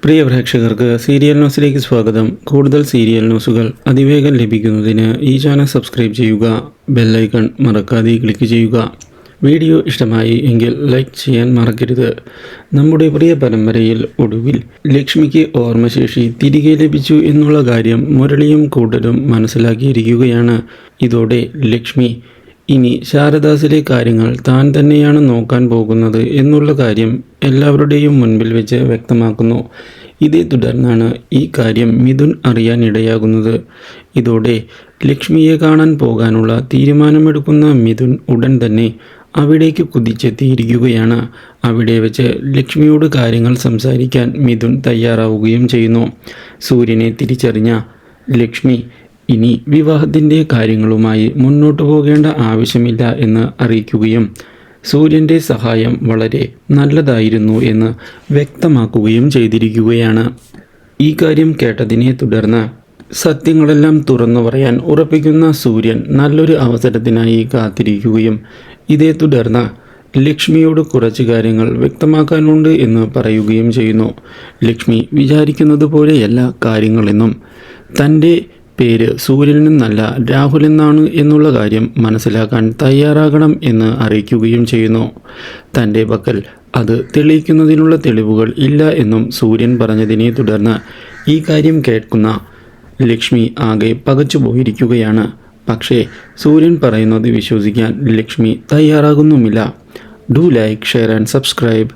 പ്രിയ പ്രേക്ഷകർക്ക് സീരിയൽ ന്യൂസിലേക്ക് സ്വാഗതം. കൂടുതൽ സീരിയൽ ന്യൂസുകൾ അതിവേഗം ലഭിക്കുന്നതിന് ഈ ചാനൽ സബ്സ്ക്രൈബ് ചെയ്യുക, ബെല്ലൈക്കൺ മറക്കാതെ ക്ലിക്ക് ചെയ്യുക. വീഡിയോ ഇഷ്ടമായി എങ്കിൽ ലൈക്ക് ചെയ്യാൻ മറക്കരുത്. നമ്മുടെ പ്രിയ പരമ്പരയിൽ ഒടുവിൽ ലക്ഷ്മിക്ക് ഓർമ്മശേഷി തിരികെ ലഭിച്ചു എന്നുള്ള കാര്യം മുരളിയും കൂട്ടരും മനസ്സിലാക്കിയിരിക്കുകയാണ്. ഇതോടെ ലക്ഷ്മി ഇനി ശാരദാസിലെ കാര്യങ്ങൾ താൻ തന്നെയാണ് നോക്കാൻ പോകുന്നത് എന്നുള്ള കാര്യം എല്ലാവരുടെയും മുൻപിൽ വെച്ച് വ്യക്തമാക്കുന്നു. ഇതേ തുടർന്നാണ് ഈ കാര്യം മിഥുൻ അറിയാൻ ഇടയാകുന്നത്. ഇതോടെ ലക്ഷ്മിയെ കാണാൻ പോകാനുള്ള തീരുമാനമെടുക്കുന്ന മിഥുൻ ഉടൻ തന്നെ അവിടേക്ക് കുതിച്ചെത്തിയിരിക്കുകയാണ്. അവിടെ വെച്ച് ലക്ഷ്മിയോട് കാര്യങ്ങൾ സംസാരിക്കാൻ മിഥുൻ തയ്യാറാവുകയും ചെയ്യുന്നു. സൂര്യനെ തിരിച്ചറിഞ്ഞ ലക്ഷ്മി ഇനി വിവാഹത്തിൻ്റെ കാര്യങ്ങളുമായി മുന്നോട്ടു പോകേണ്ട ആവശ്യമില്ല എന്ന് അറിയിക്കുകയും സൂര്യൻ്റെ സഹായം വളരെ നല്ലതായിരുന്നു എന്ന് വ്യക്തമാക്കുകയും ചെയ്തിരിക്കുകയാണ്. ഈ കാര്യം കേട്ടതിനെ തുടർന്ന് സത്യങ്ങളെല്ലാം തുറന്നു പറയാൻ ഉറപ്പിക്കുന്ന സൂര്യൻ നല്ലൊരു അവസരത്തിനായി കാത്തിരിക്കുകയും ഇതേ തുടർന്ന് ലക്ഷ്മിയോട് കുറച്ച് കാര്യങ്ങൾ വ്യക്തമാക്കാനുണ്ട് എന്ന് പറയുകയും ചെയ്യുന്നു. ലക്ഷ്മി വിചാരിക്കുന്നത് പോലെയല്ല കാര്യങ്ങളെന്നും തൻ്റെ പേര് സൂര്യൻ എന്നല്ല രാഹുൽ എന്നാണ് എന്നുള്ള കാര്യം മനസ്സിലാക്കാൻ തയ്യാറാകണം എന്ന് അറിയിക്കുകയും ചെയ്യുന്നു. തൻ്റെ പക്കൽ അത് തെളിയിക്കുന്നതിനുള്ള തെളിവുകൾ ഇല്ല എന്നും സൂര്യൻ പറഞ്ഞതിനെ തുടർന്ന് ഈ കാര്യം കേൾക്കുന്ന ലക്ഷ്മി ആകെ പകച്ചുപോയിരിക്കുകയാണ്. പക്ഷേ സൂര്യൻ പറയുന്നത് വിശ്വസിക്കാൻ ലക്ഷ്മി തയ്യാറാകുന്നുമില്ല. Do like, share and subscribe.